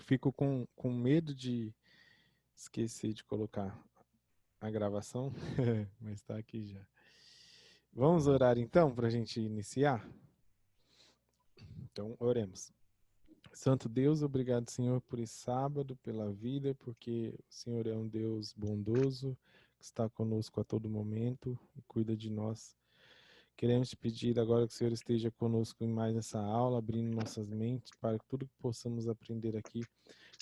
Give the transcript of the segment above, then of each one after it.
fico com medo de esquecer de colocar a gravação, mas está aqui já. Vamos orar então para a gente iniciar? Então, oremos. Santo Deus, obrigado, Senhor, por esse sábado, pela vida, porque o Senhor é um Deus bondoso, que está conosco a todo momento e cuida de nós. Queremos te pedir agora que o Senhor esteja conosco em mais essa aula, abrindo nossas mentes para que tudo que possamos aprender aqui,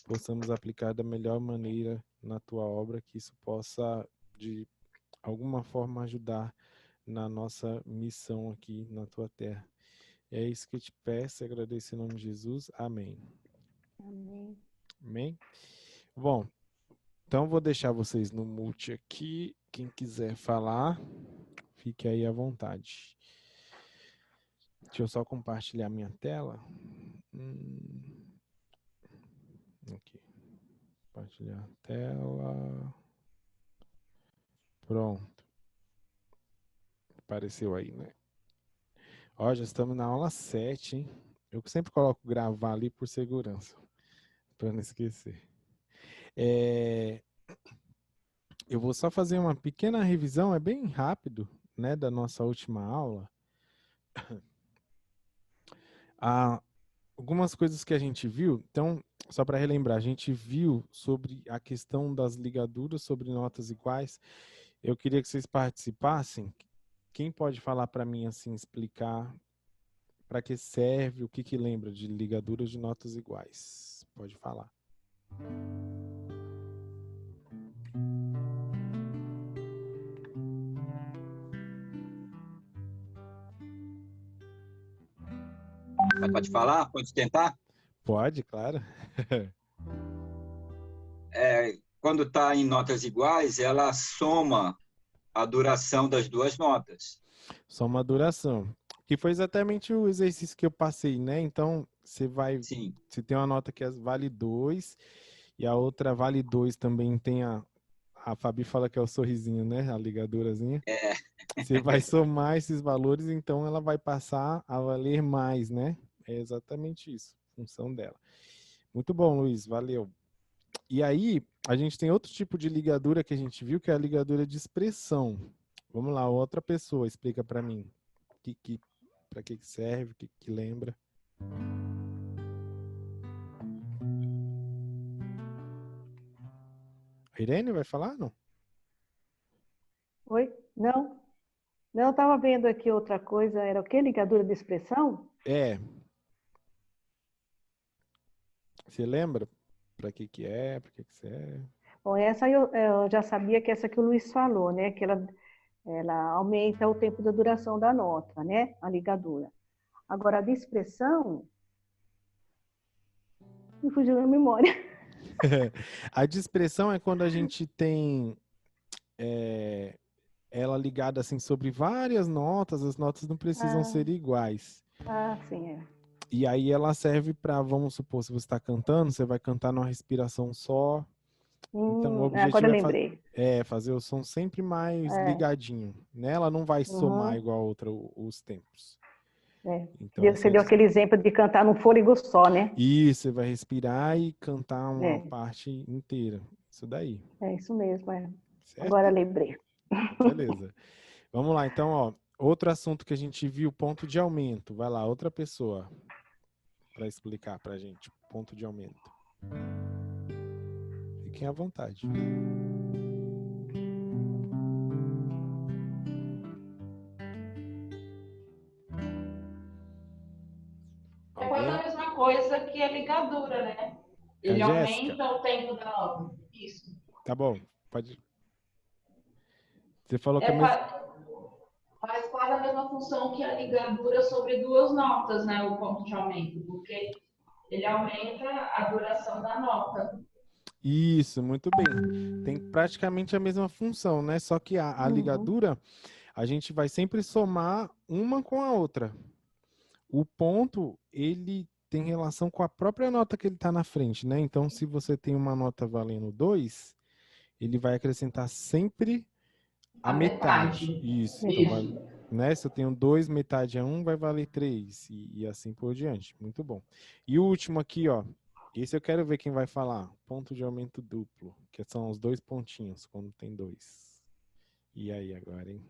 possamos aplicar da melhor maneira na tua obra, que isso possa, de alguma forma, ajudar na nossa missão aqui na tua terra. É isso que eu te peço e agradeço em nome de Jesus. Amém. Amém. Amém? Bom, então vou deixar vocês no mute aqui. Quem quiser falar, fique aí à vontade. Deixa eu só compartilhar minha tela. Aqui. Compartilhar a tela. Pronto. Apareceu aí, né? Ó, já estamos na aula 7, hein? Eu sempre coloco gravar ali por segurança, para não esquecer. Eu vou só fazer uma pequena revisão, é bem rápido, né, da nossa última aula. Algumas coisas que a gente viu, então, só para relembrar, a gente viu sobre a questão das ligaduras sobre notas iguais. Eu queria que vocês participassem. Quem pode falar para mim, assim, explicar para que serve, o que lembra de ligaduras de notas iguais? Pode falar. Pode falar? Pode tentar? Pode, claro. Quando está em notas iguais, ela soma a duração das duas notas. Só uma duração. Que foi exatamente o exercício que eu passei, né? Então, você Sim. você tem uma nota que vale 2 e a outra vale 2 também tem a Fabi fala que é o sorrisinho, né? A ligadurazinha. Você vai somar esses valores, então ela vai passar a valer mais, né? É exatamente isso, função dela. Muito bom, Luiz, valeu. E aí, a gente tem outro tipo de ligadura que a gente viu, que é a ligadura de expressão. Vamos lá, outra pessoa explica para mim para que serve, o que lembra. A Irene vai falar, não? Oi? Não? Não, eu estava vendo aqui outra coisa. Era o quê? Ligadura de expressão? É. Você lembra para que é, para que serve? Bom, essa eu já sabia que essa que o Luiz falou, né? Que ela aumenta o tempo da duração da nota, né? A ligadura. Agora, a de expressão, me fugiu da memória. A de expressão é quando a gente tem ela ligada assim sobre várias notas, as notas não precisam ser iguais. Sim, é. E aí ela serve para, vamos supor, se você está cantando, você vai cantar numa respiração só. Então o Agora objetivo eu lembrei. é fazer o som sempre mais ligadinho, né? Ela não vai somar igual a outra os tempos. Então, Você deu aquele exemplo de cantar num fôlego só, né? Isso, você vai respirar e cantar uma parte inteira. Isso daí. É isso mesmo, é. Certo? Agora lembrei. Beleza. Vamos lá, então, ó. Outro assunto que a gente viu, ponto de aumento. Vai lá, outra pessoa para explicar pra gente. Ponto de aumento. Fiquem à vontade. É quase a mesma coisa que a ligadura, né? Ele aumenta o tempo da nota. Isso. Tá bom, pode. Você falou que faz quase a mesma função que a ligadura sobre duas notas, né? O ponto de aumento, porque ele aumenta a duração da nota. Isso, muito bem. Tem praticamente a mesma função, né? Só que a ligadura, a gente vai sempre somar uma com a outra. O ponto, ele tem relação com a própria nota que ele está na frente, né? Então, se você tem uma nota valendo 2, ele vai acrescentar sempre a metade. Isso. Então, né? Se eu tenho 2, metade é 1, vai valer 3. E assim por diante. Muito bom. E o último aqui, ó. Esse eu quero ver quem vai falar. Ponto de aumento duplo, que são os 2 pontinhos, quando tem 2. E aí agora, hein?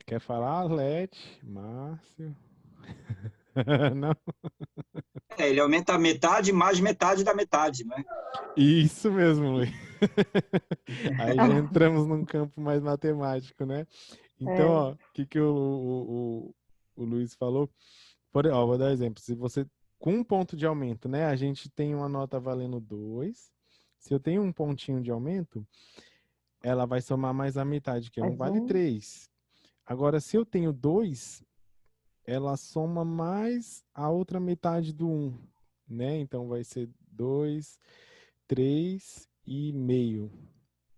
Quer falar, Arlete? Márcio? Não? Ele aumenta a metade mais metade da metade, né? Isso mesmo, Luiz. Aí já entramos num campo mais matemático, né? Então, ó, o que o Luiz falou? Vou dar um exemplo. Se você, com um ponto de aumento, né? A gente tem uma nota valendo 2. Se eu tenho um pontinho de aumento, ela vai somar mais a metade, que é 1 vale 3. Agora, se eu tenho 2, ela soma mais a outra metade do 1, né? Então, vai ser 2, 3 e meio,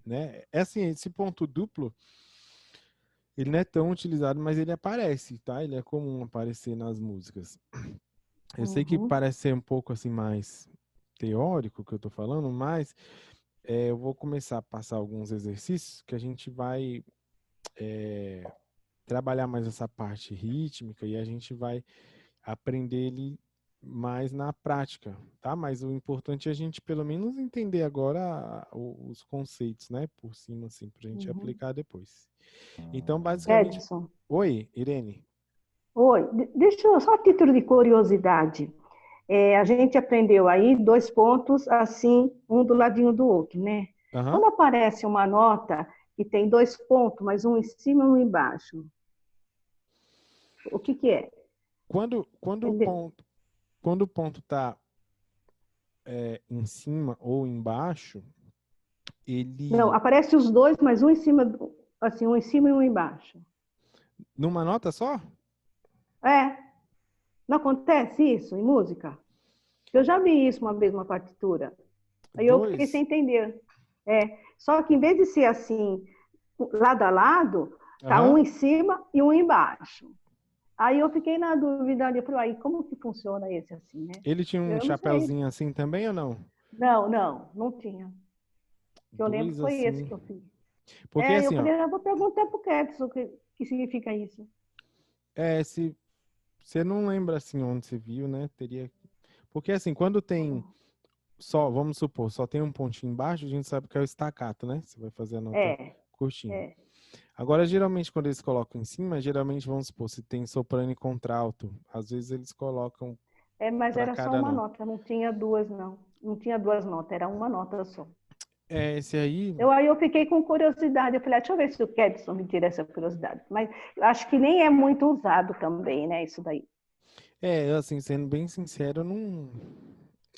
né? É assim, esse ponto duplo, ele não é tão utilizado, mas ele aparece, tá? Ele é comum aparecer nas músicas. Eu sei que parece ser um pouco assim mais teórico que eu tô falando, mas eu vou começar a passar alguns exercícios que a gente vai trabalhar mais essa parte rítmica e a gente vai aprender ele mais na prática, tá? Mas o importante é a gente pelo menos entender agora os conceitos, né? Por cima, assim, pra gente aplicar depois. Então, basicamente... Edson. Oi, Irene. Oi, deixa eu, só a título de curiosidade. A gente aprendeu aí 2 pontos, assim, um do ladinho do outro, né? Quando aparece uma nota que tem 2 pontos, mas um em cima e um embaixo, o que que é? Quando o ponto está em cima ou embaixo, ele... Não, aparece os 2, mas um em cima, assim, um em cima e um embaixo. Numa nota só? Não acontece isso em música? Eu já vi isso uma vez, uma partitura. Aí eu fiquei sem entender. Só que em vez de ser assim, lado a lado, tá um em cima e um embaixo. Aí eu fiquei na dúvida ali, falei, como que funciona esse assim, né? Ele tinha um chapéuzinho assim também ou não? Não tinha. Eu lembro que foi assim. esse que eu fiz. Porque assim, eu falei, eu vou perguntar pro Edson o que significa isso. Se você não lembra assim onde você viu, né? Teria. Porque assim, quando tem só, vamos supor, só tem um pontinho embaixo, a gente sabe que é o staccato, né? Você vai fazer a nota curtinha. Agora, geralmente, quando eles colocam em cima, geralmente, vamos supor, se tem soprano e contralto, às vezes eles colocam. Mas era só uma nota, não tinha 2, não. Não tinha 2 notas, era uma nota só. Esse aí... Aí eu fiquei com curiosidade, eu falei, deixa eu ver se o Kedson me tira essa curiosidade. Mas acho que nem é muito usado também, né, isso daí. Assim, sendo bem sincero, eu não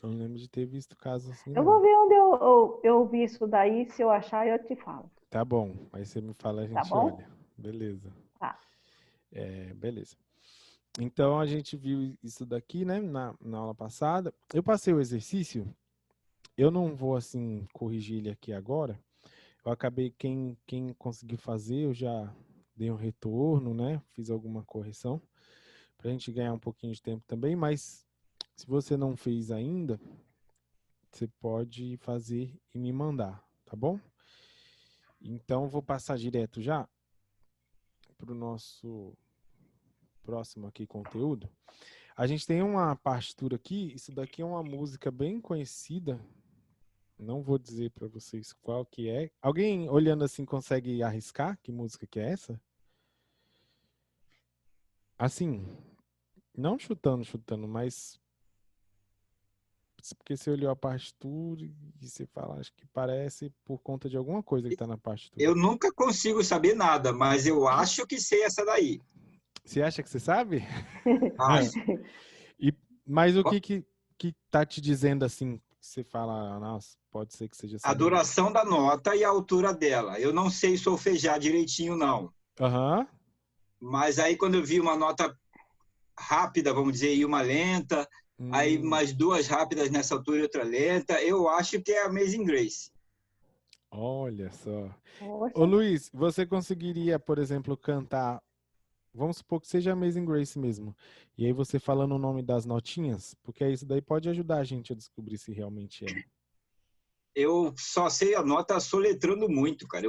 lembro de ter visto caso assim, Eu vou ver onde eu vi isso daí, se eu achar, eu te falo. Tá bom, aí você me fala, a gente olha. Beleza. Tá. Beleza. Então, a gente viu isso daqui, né, na aula passada. Eu passei o exercício, eu não vou, assim, corrigir ele aqui agora. Eu acabei, quem conseguiu fazer, eu já dei um retorno, né, fiz alguma correção, pra gente ganhar um pouquinho de tempo também, mas se você não fez ainda, você pode fazer e me mandar, tá bom? Então, vou passar direto já para o nosso próximo aqui conteúdo. A gente tem uma partitura aqui, isso daqui é uma música bem conhecida, não vou dizer para vocês qual que é. Alguém olhando assim consegue arriscar que música que é essa? Assim, não chutando, mas porque você olhou a partitura e você fala, acho que parece por conta de alguma coisa que está na partitura. Eu nunca consigo saber nada, mas eu acho que sei essa daí. Você acha que você sabe? Acho. Mas o que tá te dizendo assim, você fala, nossa, pode ser que seja essa A duração da nota e a altura dela. Eu não sei solfejar direitinho, não. Mas aí quando eu vi uma nota rápida, vamos dizer, e uma lenta, aí mais 2 rápidas nessa altura e outra lenta, eu acho que é Amazing Grace. Olha só. Ô Luiz, você conseguiria, por exemplo, cantar, vamos supor que seja Amazing Grace mesmo, e aí você falando o nome das notinhas, porque isso daí pode ajudar a gente a descobrir se realmente é. Eu só sei a nota soletrando muito, cara.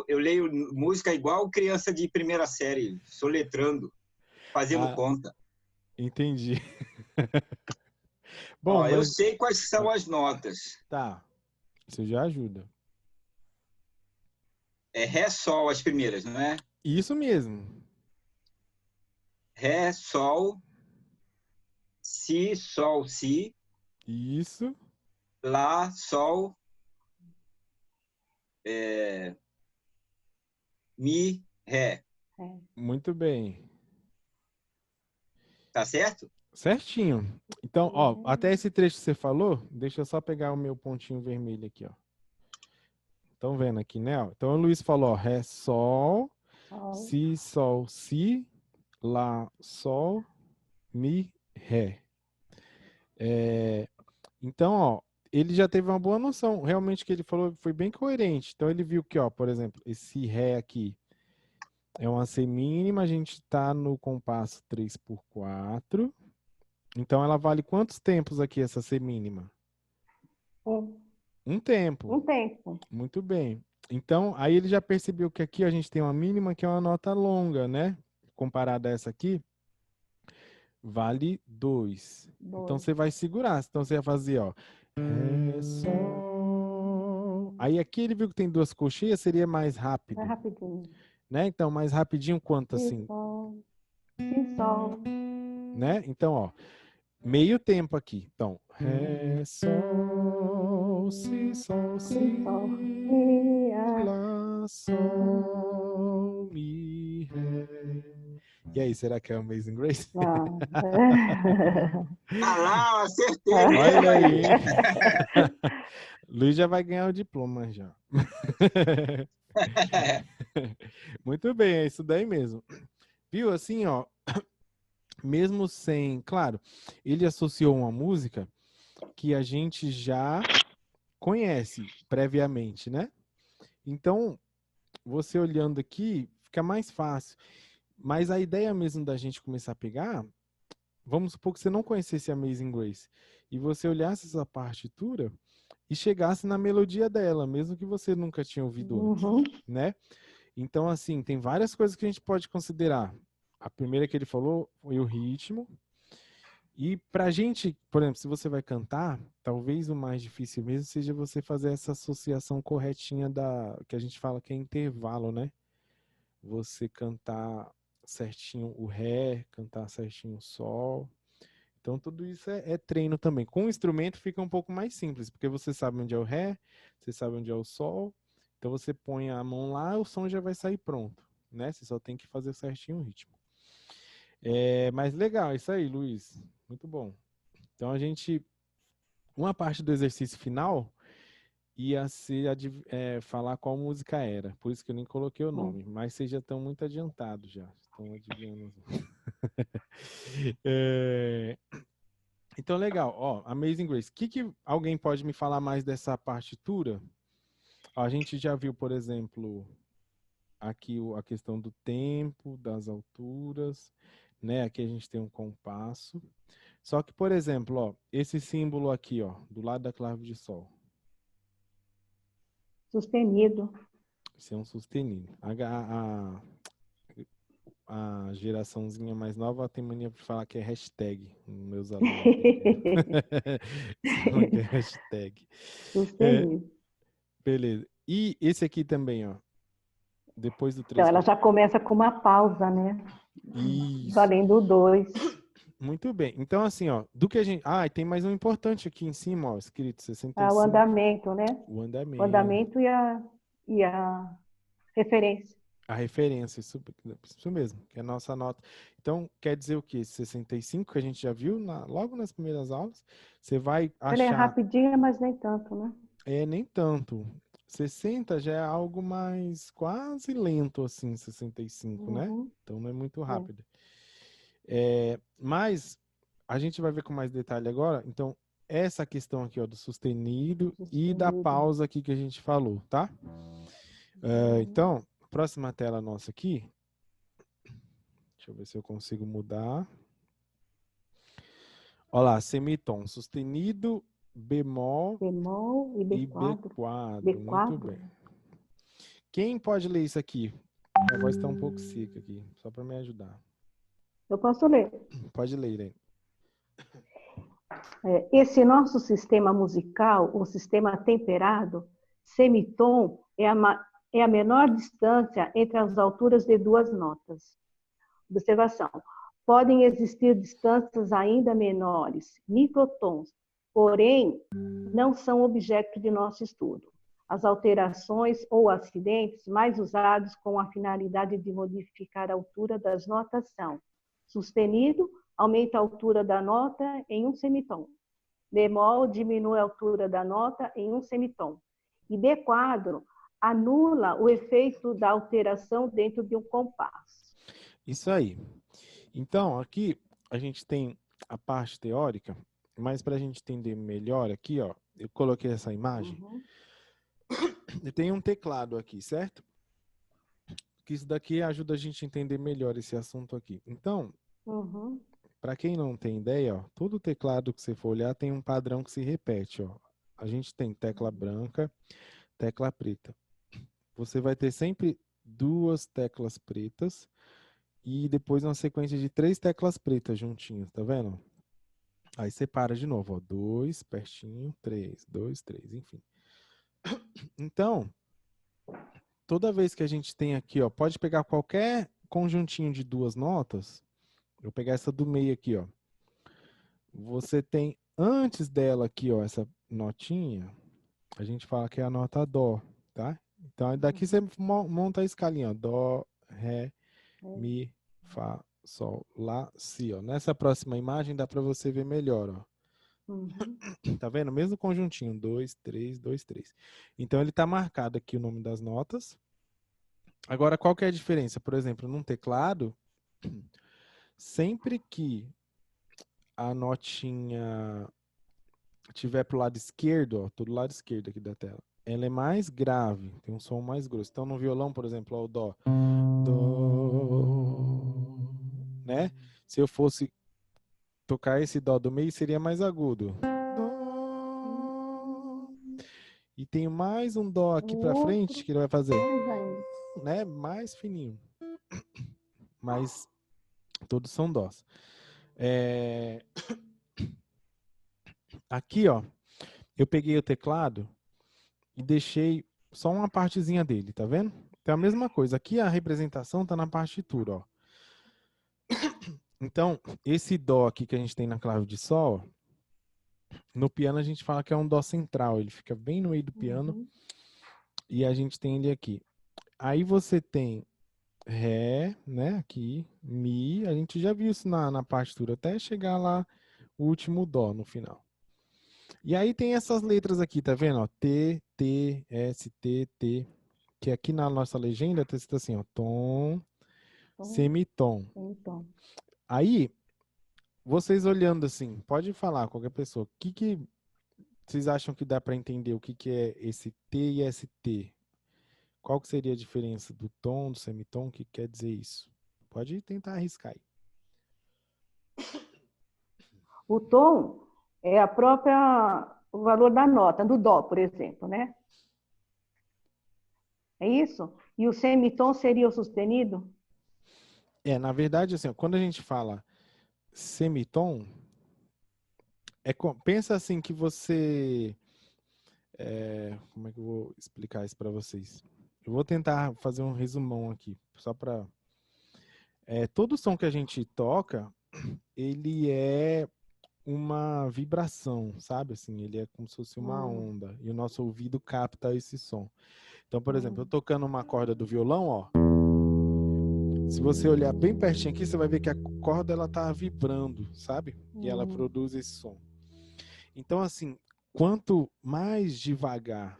Eu leio música igual criança de primeira série, soletrando. fazendo conta. Entendi. Bom, ó, eu sei quais são as notas. Tá, isso já ajuda. É Ré, Sol as primeiras, não é? Isso mesmo. Ré, Sol, Si, Sol, Si. Isso. Lá, Sol, Mi, Ré. Muito bem. Tá certo? Certinho. Então, ó, até esse trecho que você falou, deixa eu só pegar o meu pontinho vermelho aqui, ó. Estão vendo aqui, né? Então, o Luiz falou, ó, Ré, Sol, Si, Sol, Si, Lá, Sol, Mi, Ré. Então, ó, ele já teve uma boa noção. Realmente, o que ele falou foi bem coerente. Então, ele viu que, ó, por exemplo, esse Ré aqui é uma semínima, a gente está no compasso 3/4. Então, ela vale quantos tempos aqui, essa semínima? Um tempo. Um tempo. Muito bem. Então, aí ele já percebeu que aqui a gente tem uma mínima que é uma nota longa, né? Comparada a essa aqui, vale 2. Então, você vai segurar. Então, você vai fazer, ó. Ré, Sol. Aí aqui ele viu que tem duas coxinhas, seria mais rápido. É rapidinho. Né? Então, mais rapidinho quanto assim? Sol, Si, Sol. Né? Então, ó. Meio tempo aqui. Então, Ré, Sol, Si, Sol, Si, Lá, Sol, Mi, Ré. E aí, será que é Amazing Grace? Ah lá, acertei! Olha aí, hein? Luiz já vai ganhar o diploma já. Muito bem, é isso daí mesmo. Viu, assim, ó, mesmo sem... Claro, ele associou uma música que a gente já conhece previamente, né? Então, você olhando aqui, fica mais fácil. Mas a ideia mesmo da gente começar a pegar, vamos supor que você não conhecesse Amazing Grace, e você olhasse essa partitura e chegasse na melodia dela, mesmo que você nunca tinha ouvido antes, né? Então, assim, tem várias coisas que a gente pode considerar. A primeira que ele falou foi o ritmo. E pra gente, por exemplo, se você vai cantar, talvez o mais difícil mesmo seja você fazer essa associação corretinha da que a gente fala que é intervalo, né? Você cantar certinho o Ré, cantar certinho o Sol. Então tudo isso é treino também. Com o instrumento fica um pouco mais simples, porque você sabe onde é o Ré, você sabe onde é o Sol. Então você põe a mão lá, o som já vai sair pronto, né? Você só tem que fazer certinho o ritmo. Mas legal, isso aí, Luiz. Muito bom. Então a gente, uma parte do exercício final ia ser falar qual música era. Por isso que eu nem coloquei o nome. Mas vocês já estão muito adiantados já. Estão adivinhando. Então, legal. Ó, Amazing Grace. O que alguém pode me falar mais dessa partitura? A gente já viu, por exemplo, aqui a questão do tempo, das alturas, né? Aqui a gente tem um compasso. Só que, por exemplo, ó, esse símbolo aqui, ó, do lado da clave de sol. Sustenido. Isso é um sustenido. A geraçãozinha mais nova tem mania de falar que é hashtag. Meus alunos. Que é hashtag. Sustenido. Beleza. E esse aqui também, ó. Depois do 3. Então, ela já começa com uma pausa, né? Isso. Valendo o 2. Muito bem. Então, assim, ó, do que a gente... Ah, e tem mais um importante aqui em cima, ó, escrito 65. O andamento, né? O andamento. O andamento e a referência. A referência, isso mesmo, que é a nossa nota. Então, quer dizer o quê? 65, que a gente já viu logo nas primeiras aulas, você vai achar... Ela é rapidinha, mas nem tanto, né? Nem tanto. 60 já é algo mais quase lento, assim, 65, né? Então, não é muito rápido. Mas a gente vai ver com mais detalhe agora. Então, essa questão aqui, ó, do sustenido e da pausa aqui que a gente falou, tá? Então, próxima tela nossa aqui. Deixa eu ver se eu consigo mudar. Olha lá, semitom, sustenido, bemol e B4. Muito bem. Quem pode ler isso aqui? Minha voz está um pouco seca aqui, só para me ajudar. Eu posso ler? Pode ler, Irene. Esse nosso sistema musical, o sistema temperado, semitom, é a menor distância entre as alturas de duas notas. Observação. Podem existir distâncias ainda menores, microtons, porém, não são objeto de nosso estudo. As alterações ou acidentes mais usados com a finalidade de modificar a altura das notas são: sustenido, aumenta a altura da nota em um semitom. Bemol, diminui a altura da nota em um semitom. E B quadro, anula o efeito da alteração dentro de um compasso. Isso aí. Então, aqui a gente tem a parte teórica, mas para a gente entender melhor aqui, ó, eu coloquei essa imagem. Uhum. Eu tenho um teclado aqui, certo? Que isso daqui ajuda a gente a entender melhor esse assunto aqui. Então, para quem não tem ideia, ó, todo teclado que você for olhar tem um padrão que se repete, ó. A gente tem tecla branca, tecla preta. Você vai ter sempre duas teclas pretas e depois uma sequência de 3 teclas pretas juntinhas, tá vendo? Aí separa de novo, ó, 2, pertinho, 3, 2, 3, enfim. Então, toda vez que a gente tem aqui, ó, pode pegar qualquer conjuntinho de duas notas, eu vou pegar essa do meio aqui, ó. Você tem antes dela aqui, ó, essa notinha, a gente fala que é a nota dó, tá? Então, daqui você monta a escalinha, ó, dó, ré, mi, fá, sol, lá, si, ó. Nessa próxima imagem dá para você ver melhor, ó. Tá vendo? Mesmo conjuntinho, 2, 3, 2, 3. Então, ele tá marcado aqui o nome das notas. Agora, qual que é a diferença? Por exemplo, num teclado, sempre que a notinha estiver pro lado esquerdo, ó, tô do lado esquerdo aqui da tela, ela é mais grave, tem um som mais grosso. Então, no violão, por exemplo, ó, o dó. Dó, né? Se eu fosse tocar esse dó do meio, seria mais agudo. Dó. E tem mais um dó aqui pra frente que ele vai fazer, né? Mais fininho. Mas todos são dós. Aqui, ó, eu peguei o teclado e deixei só uma partezinha dele, tá vendo? Então, a mesma coisa. Aqui a representação tá na partitura, ó. Então, esse dó aqui que a gente tem na clave de sol, no piano a gente fala que é um dó central. Ele fica bem no meio do piano e a gente tem ele aqui. Aí você tem ré, né, aqui, mi. A gente já viu isso na partitura, até chegar lá o último dó no final. E aí tem essas letras aqui, tá vendo? Ó, T, T, S, T, T. Que aqui na nossa legenda tá escrito assim, ó, tom, semitom. Aí, vocês olhando assim, pode falar, qualquer pessoa, o que vocês acham que dá para entender o que é esse T e esse T? Qual que seria a diferença do tom, do semitom? O que quer dizer isso? Pode tentar arriscar aí. O tom é o valor da nota, do dó, por exemplo, né? É isso? E o semitom seria o sustenido? Na verdade, assim, quando a gente fala semitom, pensa assim que você... como é que eu vou explicar isso para vocês? Eu vou tentar fazer um resumão aqui, só para... todo som que a gente toca, ele é uma vibração, sabe? Assim, ele é como se fosse uma onda, e o nosso ouvido capta esse som. Então, por exemplo, eu tocando uma corda do violão, ó, se você olhar bem pertinho aqui, você vai ver que a corda ela tá vibrando, sabe? E ela produz esse som. Então, assim, quanto mais devagar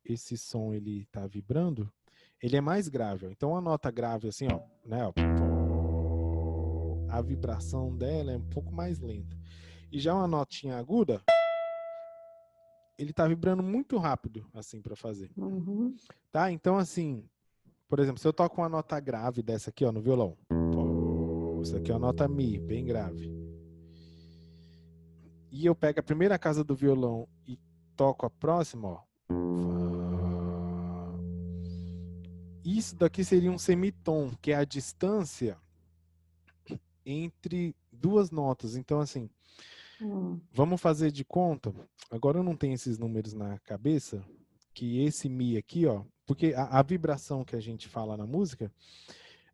esse som ele tá vibrando, ele é mais grave. Ó. Então, a nota grave, assim, ó, né? Ó, a vibração dela é um pouco mais lenta. E já uma notinha aguda, ele tá vibrando muito rápido, assim, para fazer. Tá? Então, assim, por exemplo, se eu toco uma nota grave dessa aqui, ó, no violão. Isso aqui é uma nota Mi, bem grave. E eu pego a primeira casa do violão e toco a próxima, ó. Isso daqui seria um semitom, que é a distância entre duas notas. Então, assim, vamos fazer de conta. Agora eu não tenho esses números na cabeça, que esse Mi aqui, ó, porque a vibração que a gente fala na música,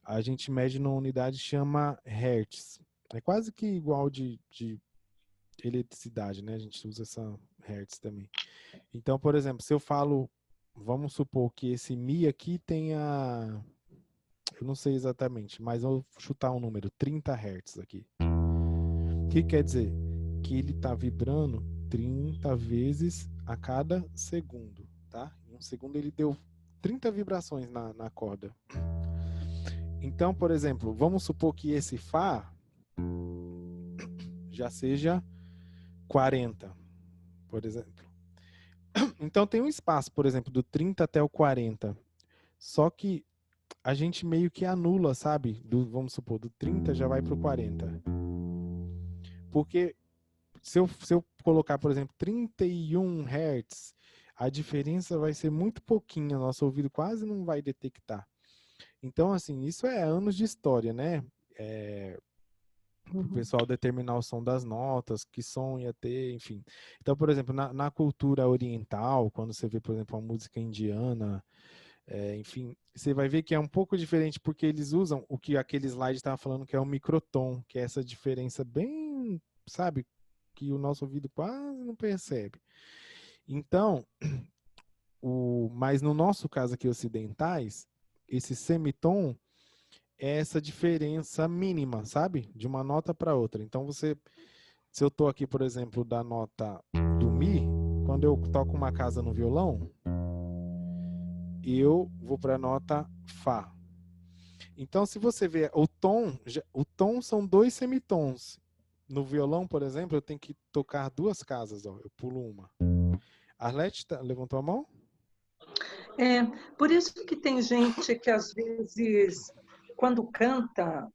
a gente mede numa unidade que chama Hertz. É quase que igual de eletricidade, né? A gente usa essa Hertz também. Então, por exemplo, se eu falo, vamos supor que esse Mi aqui tenha, eu não sei exatamente, mas eu vou chutar um número, 30 Hz aqui. O que quer dizer? Que ele está vibrando 30 vezes a cada segundo, tá? Em um segundo ele deu 30 vibrações na corda. Então, por exemplo, vamos supor que esse Fá já seja 40, por exemplo. Então tem um espaço, por exemplo, do 30 até o 40. Só que a gente meio que anula, sabe? Vamos supor, do 30 já vai para o 40. Porque se eu colocar, por exemplo, 31 Hz, a diferença vai ser muito pouquinha, nosso ouvido quase não vai detectar. Então, assim, isso é anos de história, né? O pessoal determinar o som das notas, que som ia ter, enfim. Então, por exemplo, na cultura oriental, quando você vê, por exemplo, uma música indiana, enfim, você vai ver que é um pouco diferente, porque eles usam o que aquele slide estava falando, que é o microtom, que é essa diferença bem, sabe, que o nosso ouvido quase não percebe. Então, mas no nosso caso aqui ocidentais, esse semitom é essa diferença mínima, sabe? De uma nota para outra. Então, se eu estou aqui, por exemplo, da nota do Mi, quando eu toco uma casa no violão, eu vou para a nota Fá. Então, se você ver o tom são 2 semitons. No violão, por exemplo, eu tenho que tocar 2 casas, ó, eu pulo uma. Arlete, levantou a mão? Por isso que tem gente que, às vezes, quando canta,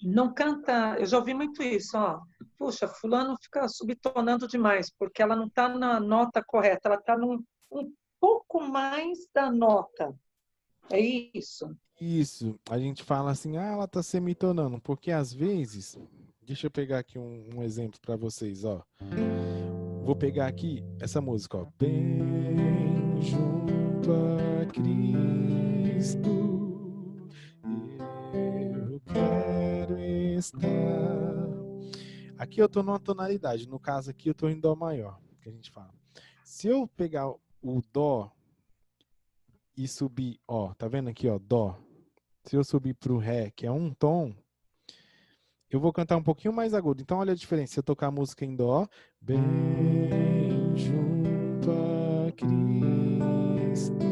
não canta... Eu já ouvi muito isso, ó. Puxa, fulano fica subtonando demais, porque ela não está na nota correta, ela está um pouco mais da nota. É isso? Isso. A gente fala assim, ela está semitonando, porque às vezes... Deixa eu pegar aqui um exemplo para vocês, ó. Vou pegar aqui essa música, ó. Bem junto a Cristo, eu quero estar. Aqui eu tô numa tonalidade, no caso aqui eu tô em Dó maior, que a gente fala. Se eu pegar o Dó e subir, ó, tá vendo aqui, ó, Dó. Se eu subir pro Ré, que é um tom, eu vou cantar um pouquinho mais agudo. Então, olha a diferença. Se eu tocar a música em Dó, bem junto a Cristo,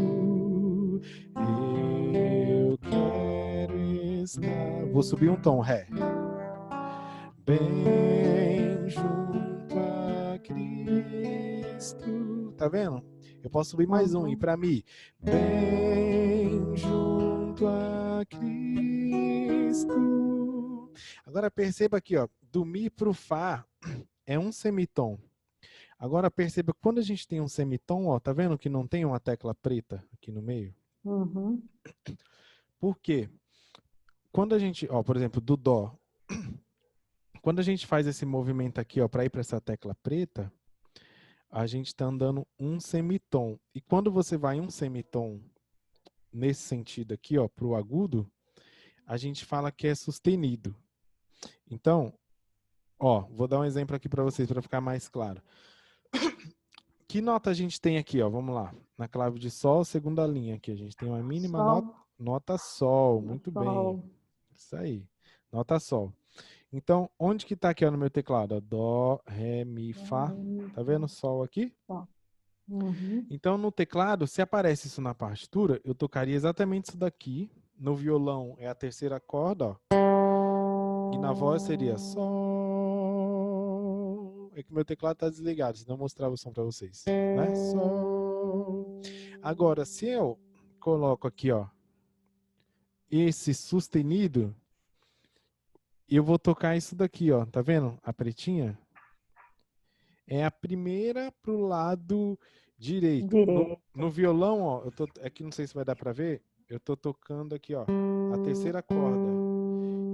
eu quero estar. Vou subir um tom, Ré. Bem junto a Cristo. Tá vendo? Eu posso subir mais um. E para mim, bem junto a Cristo. Agora perceba aqui, ó, do Mi pro Fá é um semitom. Agora perceba que quando a gente tem um semitom, ó, tá vendo que não tem uma tecla preta aqui no meio? Por quê? Quando a gente, ó, por exemplo, do Dó, quando a gente faz esse movimento aqui, ó, para ir para essa tecla preta, a gente está andando um semitom. E quando você vai um semitom nesse sentido aqui, ó, pro agudo, a gente fala que é sustenido. Então, ó, vou dar um exemplo aqui para vocês para ficar mais claro. Que nota a gente tem aqui, ó? Vamos lá. Na clave de Sol, segunda linha aqui. A gente tem uma mínima nota Sol. Muito bem. Isso aí. Nota Sol. Então, onde que tá aqui ó, no meu teclado? Dó, Ré, Mi, Fá. Tá vendo Sol aqui? Então, no teclado, se aparece isso na partitura, eu tocaria exatamente isso daqui. No violão é a terceira corda, ó. E na voz seria Sol. É que meu teclado tá desligado, senão eu mostrava o som para vocês. Né? Sol. Agora, se eu coloco aqui, ó, esse sustenido, eu vou tocar isso daqui, ó. Tá vendo? A pretinha é a primeira pro lado direito. No violão, ó, aqui não sei se vai dar para ver, eu tô tocando aqui, ó, a terceira corda.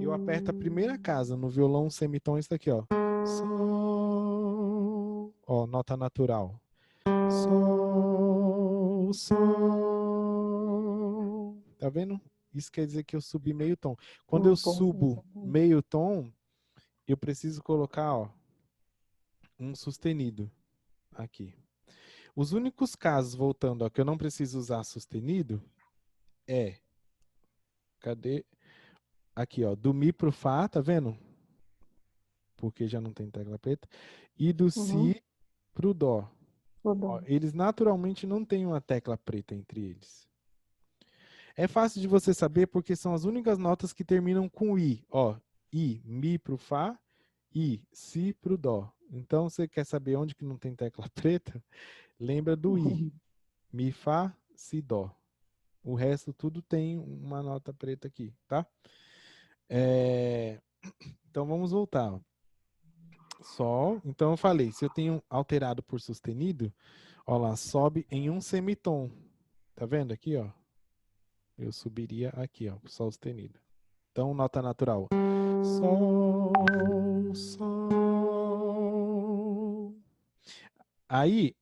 Eu eu aperto a primeira casa. No violão semitom, isso daqui, ó. Sol. Ó, nota natural. Sol, sol. Tá vendo? Isso quer dizer que eu subi meio tom. Quando eu subo meio tom, eu preciso colocar, ó, um sustenido aqui. Os únicos casos, voltando, ó, que eu não preciso usar sustenido é... Cadê? Aqui, ó, do Mi pro Fá, tá vendo? Porque já não tem tecla preta. E do Si pro Dó. Ó, eles naturalmente não têm uma tecla preta entre eles. É fácil de você saber porque são as únicas notas que terminam com I. Ó, I, Mi pro Fá, I, Si pro Dó. Então, você quer saber onde que não tem tecla preta? Lembra do I. Mi, Fá, Si, Dó. O resto tudo tem uma nota preta aqui, tá? Então, vamos voltar. Ó. Sol. Então, eu falei, se eu tenho alterado por sustenido, ó lá, sobe em um semitom. Tá vendo aqui, ó? Eu subiria aqui, ó, sol sustenido. Então, nota natural. Sol, sol. Aí,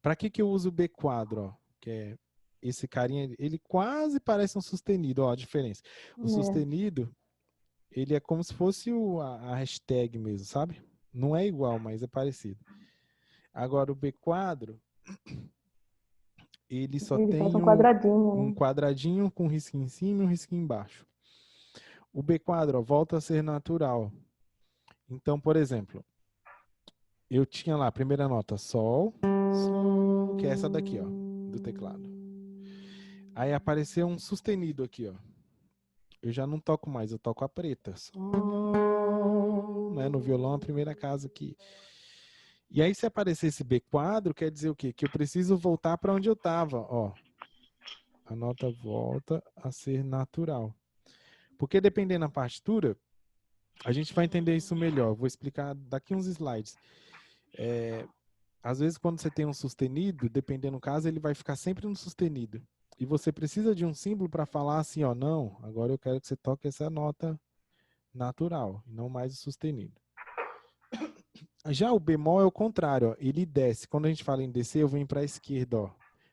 para que eu uso o B quadro, ó? Que é esse carinha, ele quase parece um sustenido, ó, a diferença. O sustenido, ele é como se fosse a hashtag mesmo, sabe? Não é igual, mas é parecido. Agora, o B quadro, ele só tem faz um quadradinho, um quadradinho com um risquinho em cima e um risquinho embaixo. O B quadro, ó, volta a ser natural. Então, por exemplo, eu tinha lá a primeira nota, sol, sol, que é essa daqui, ó, do teclado. Aí apareceu um sustenido aqui, ó. Eu já não toco mais, eu toco a preta. Sol, né, no violão, a primeira casa aqui. E aí, se aparecer esse B quadro, quer dizer o quê? Que eu preciso voltar para onde eu estava, ó. A nota volta a ser natural. Porque dependendo da partitura, a gente vai entender isso melhor. Vou explicar daqui uns slides. Às vezes, quando você tem um sustenido, dependendo do caso, ele vai ficar sempre no sustenido. E você precisa de um símbolo para falar assim, ó, não, agora eu quero que você toque essa nota natural, não mais o sustenido. Já o bemol é o contrário, ó, ele desce. Quando a gente fala em descer, eu venho para a esquerda, ó.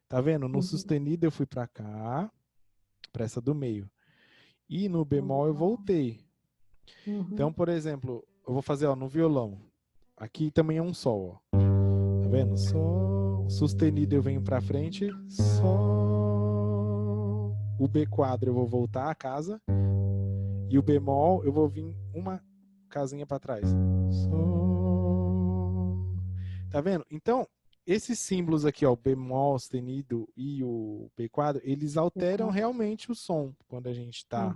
Tá vendo? No sustenido eu fui para cá, para essa do meio. E no bemol eu voltei. Então, por exemplo, eu vou fazer, ó, no violão. Aqui também é um sol, ó. Tá vendo? Sol, sustenido eu venho para frente, sol. O B quadro eu vou voltar a casa e o bemol eu vou vir uma casinha para trás. Sol. Tá vendo? Então, esses símbolos aqui, ó, o bemol, sustenido e o B quadro, eles alteram realmente o som quando a gente tá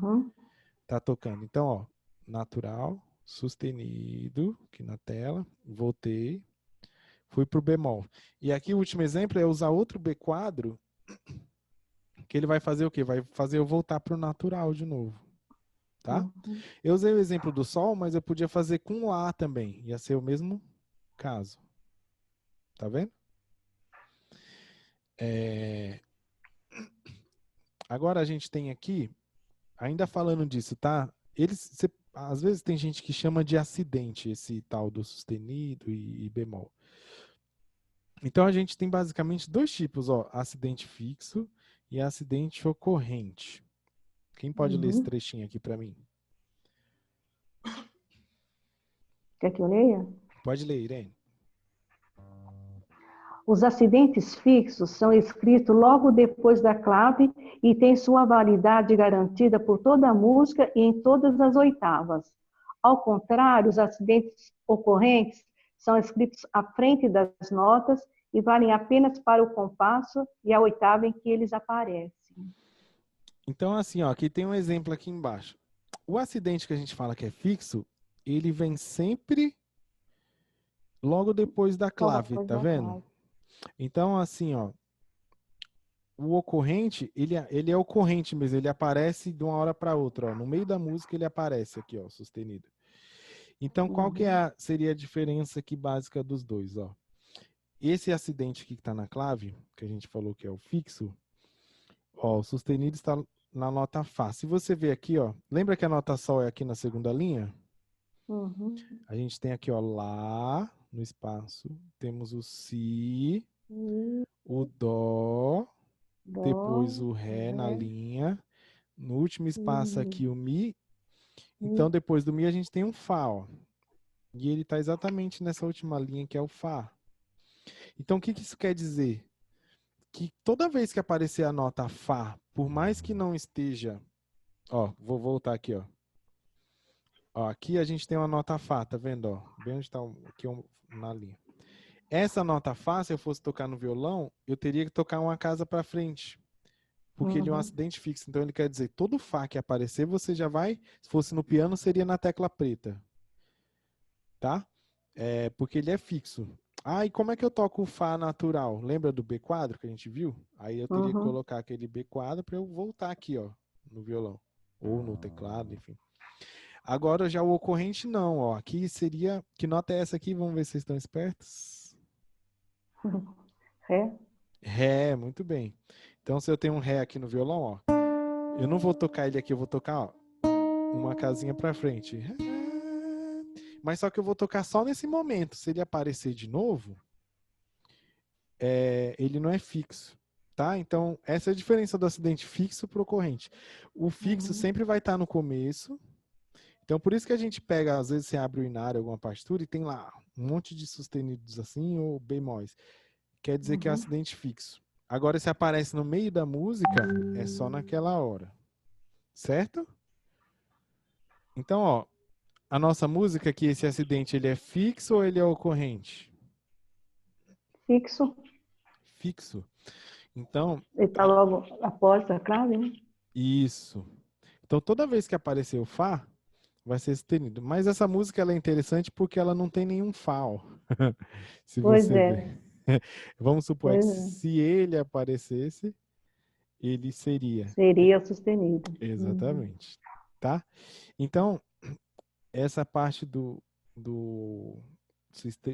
tocando. Então, ó, natural, sustenido, aqui na tela, voltei, fui pro bemol. E aqui o último exemplo é usar outro B quadro, que ele vai fazer o quê? Vai fazer eu voltar pro natural de novo, tá? Eu usei o exemplo do sol, mas eu podia fazer com lá também, ia ser o mesmo caso. Tá vendo? Agora a gente tem aqui, ainda falando disso, tá? Às vezes tem gente que chama de acidente esse tal do sustenido e bemol. Então a gente tem basicamente dois tipos, ó, acidente fixo e acidente ocorrente. Quem pode ler esse trechinho aqui para mim? Quer que eu leia? Pode ler, Irene. Os acidentes fixos são escritos logo depois da clave e têm sua validade garantida por toda a música e em todas as oitavas. Ao contrário, os acidentes ocorrentes são escritos à frente das notas e valem apenas para o compasso e a oitava em que eles aparecem. Então, assim, ó, aqui tem um exemplo aqui embaixo. O acidente que a gente fala que é fixo, ele vem sempre logo depois da clave, tá vendo? Então, assim, ó, o ocorrente, ele é ocorrente mesmo, ele aparece de uma hora para outra, ó, no meio da música ele aparece aqui, ó, sustenido. Então, qual que seria a diferença aqui básica dos dois, ó? Esse acidente aqui que tá na clave, que a gente falou que é o fixo, ó, o sustenido está na nota Fá. Se você ver aqui, ó, lembra que a nota Sol é aqui na segunda linha? Uhum. A gente tem aqui, ó, Lá no espaço, temos o Si, o Dó, depois o Ré na linha, no último espaço aqui o Mi, então depois do Mi a gente tem um Fá, ó, e ele está exatamente nessa última linha que é o Fá. Então o que isso quer dizer? Que toda vez que aparecer a nota Fá, por mais que não esteja, ó, vou voltar aqui, ó. Ó, aqui a gente tem uma nota Fá, tá vendo, ó? Bem onde está aqui na linha. Essa nota Fá, se eu fosse tocar no violão, eu teria que tocar uma casa para frente, porque ele é um acidente fixo. Então ele quer dizer, todo Fá que aparecer, você já vai, se fosse no piano, seria na tecla preta, tá? Porque ele é fixo. Ah, e como é que eu toco o Fá natural? Lembra do B quadro que a gente viu? Aí eu teria que colocar aquele B quadro para eu voltar aqui, ó, no violão. Ou no teclado, enfim. Agora já o ocorrente não, ó. Aqui seria... Que nota é essa aqui? Vamos ver se vocês estão espertos. Ré. Ré, muito bem. Então se eu tenho um Ré aqui no violão, ó. Eu não vou tocar ele aqui, eu vou tocar, ó, uma casinha para frente. Mas só que eu vou tocar só nesse momento. Se ele aparecer de novo, ele não é fixo, tá? Então, essa é a diferença do acidente fixo para o ocorrente. O fixo sempre vai estar no começo. Então, por isso que a gente pega, às vezes você abre o inário, alguma partitura, e tem lá um monte de sustenidos assim, ou bemóis. Quer dizer que é um acidente fixo. Agora, se aparece no meio da música, é só naquela hora. Certo? Então, ó, a nossa música aqui, esse acidente, ele é fixo ou ele é ocorrente? Fixo. Fixo. Então... Ele está logo após a clave, né? Isso. Então, toda vez que aparecer o Fá, vai ser sustenido. Mas essa música ela é interessante porque ela não tem nenhum Fá. Ó. Se Pois você ver. Vamos supor que se ele aparecesse, ele seria. Seria sustenido. Exatamente. Tá? Então, essa parte do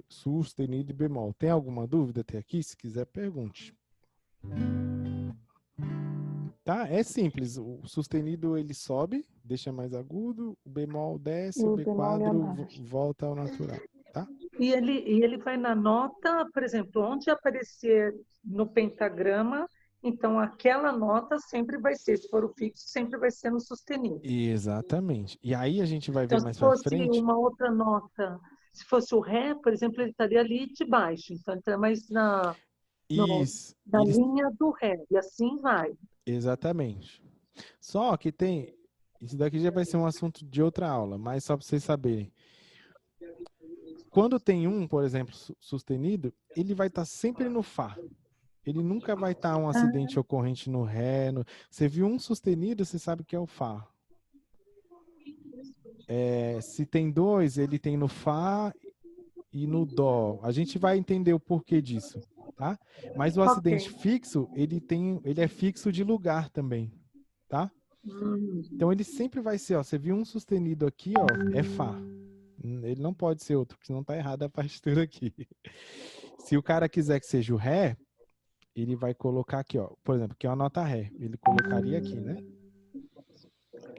sustenido e bemol. Tem alguma dúvida até aqui? Se quiser, pergunte. Tá? É simples. O sustenido ele sobe, deixa mais agudo, o bemol desce, o B4 volta ao natural. Tá? E ele vai na nota, por exemplo, onde aparecer no pentagrama, então aquela nota sempre vai ser, se for o fixo, sempre vai ser no sustenido. Exatamente. E aí a gente vai ver Então, mais se para fosse frente. uma outra nota, se fosse o Ré, por exemplo, ele estaria ali de baixo, então ele está mais na linha do Ré, e assim vai. Exatamente. Só que tem... Isso daqui já vai ser um assunto de outra aula, mas só para vocês saberem. Quando tem um, por exemplo, sustenido, ele vai estar sempre no Fá. Ele nunca vai estar um acidente ocorrente no Ré. Você viu um sustenido, você sabe que é o Fá. Se tem dois, ele tem no Fá e no Dó. A gente vai entender o porquê disso, tá? Mas o acidente fixo, ele é fixo de lugar também, tá? Então ele sempre vai ser, ó, você viu um sustenido aqui, ó, é Fá. Ele não pode ser outro, porque senão tá errada a partitura aqui. Se o cara quiser que seja o Ré, ele vai colocar aqui, ó, por exemplo, que é uma nota Ré. Ele colocaria aqui, né?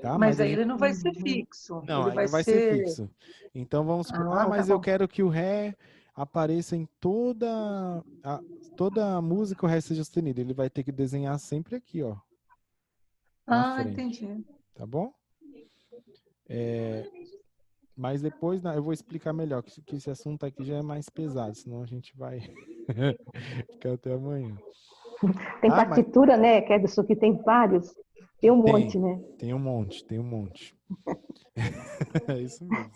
Tá? Mas aí ele não vai ser fixo. Não, ele aí vai não vai ser fixo. Então vamos supor, mas eu quero que o Ré apareça em toda a música, o Ré seja sustenido. Ele vai ter que desenhar sempre aqui, ó. Entendi. Tá bom? Mas depois eu vou explicar melhor, que esse assunto aqui já é mais pesado, senão a gente vai ficar até amanhã. Tem partitura, né, Kedson, que tem vários. Tem um monte, né? Tem um monte. É isso mesmo.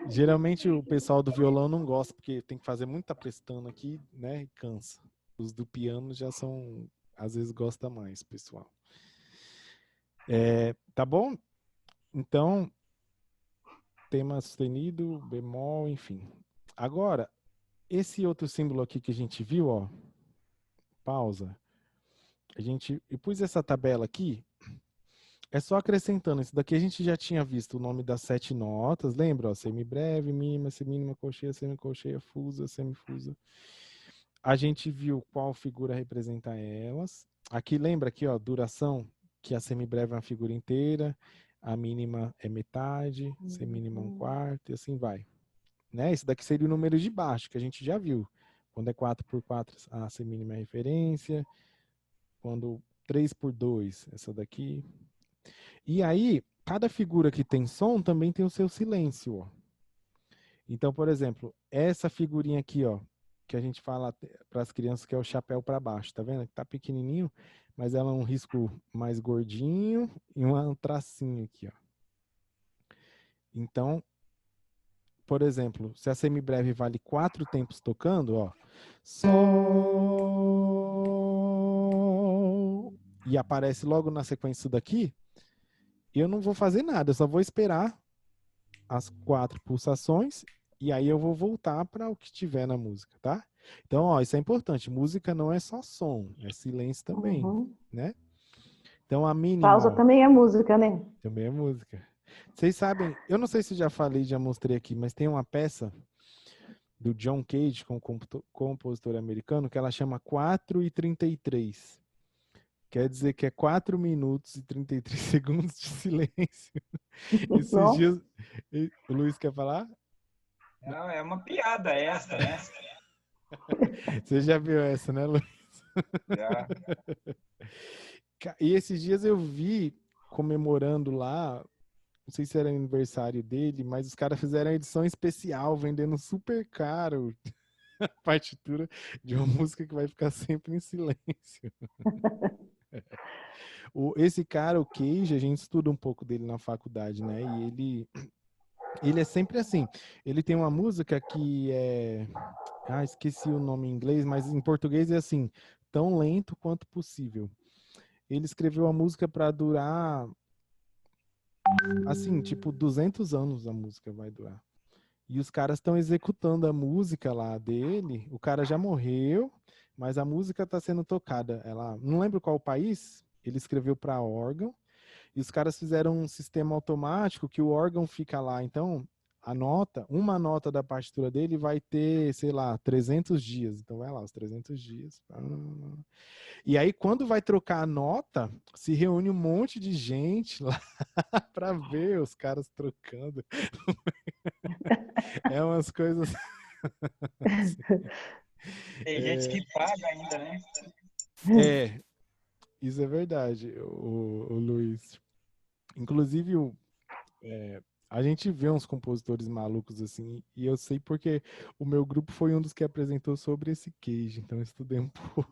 Geralmente o pessoal do violão não gosta, porque tem que fazer muita prestando aqui, né, e cansa. Os do piano já são, às vezes gosta mais, pessoal. Tá bom? Então, tema sustenido, bemol, enfim. Agora, esse outro símbolo aqui que a gente viu, ó, pausa. Eu pus essa tabela aqui, é só acrescentando. Isso daqui a gente já tinha visto o nome das 7 notas, lembra? Ó, semibreve, mínima, semínima, colcheia, semicolcheia, fusa, semifusa. A gente viu qual figura representa elas. Aqui, lembra aqui, ó, duração que a semibreve é uma figura inteira, a mínima é metade, semínima 1/4 e assim vai. Né? Esse daqui seria o número de baixo, que a gente já viu. Quando é 4x4, a semínima é referência. Quando 3x2, essa daqui. E aí, cada figura que tem som também tem o seu silêncio. Ó. Então, por exemplo, essa figurinha aqui, ó, que a gente fala para as crianças que é o chapéu para baixo, tá vendo? Tá pequenininho, mas ela é um risco mais gordinho e um tracinho aqui, ó. Então, por exemplo, se a semibreve vale 4 tempos tocando, ó, sol, e aparece logo na sequência isso daqui, eu não vou fazer nada, eu só vou esperar as 4 pulsações e aí eu vou voltar para o que tiver na música, tá? Então, ó, isso é importante. Música não é só som, é silêncio também, né? Então, a mínima... Pausa também é música, né? Também é música. Vocês sabem, eu não sei se já falei, já mostrei aqui, mas tem uma peça do John Cage, com compositor americano, que ela chama 4:33. Quer dizer que é 4 minutos e 33 segundos de silêncio. Esses dias... O Luiz quer falar? Não, é uma piada essa, né? Você já viu essa, né, Luiz? Já. E esses dias eu vi, comemorando lá, não sei se era aniversário dele, mas os caras fizeram a edição especial, vendendo super caro a partitura de uma música que vai ficar sempre em silêncio. Esse cara, o Cage, a gente estuda um pouco dele na faculdade, né? E ele é sempre assim. Ele tem uma música que é... Ah, esqueci o nome em inglês, mas em português é assim, tão lento quanto possível. Ele escreveu a música para durar, assim, tipo 200 anos a música vai durar. E os caras estão executando a música lá dele. O cara já morreu, mas a música está sendo tocada. Ela, não lembro qual país, ele escreveu para órgão. E os caras fizeram um sistema automático que o órgão fica lá. Então, uma nota da partitura dele vai ter, sei lá, 300 dias. Então, vai lá, os 300 dias. E aí, quando vai trocar a nota, se reúne um monte de gente lá para ver os caras trocando. É umas coisas... Tem gente que paga ainda, né? É, isso é verdade, o Luiz. Inclusive, a gente vê uns compositores malucos assim, e eu sei porque o meu grupo foi um dos que apresentou sobre esse Cage, então eu estudei um pouco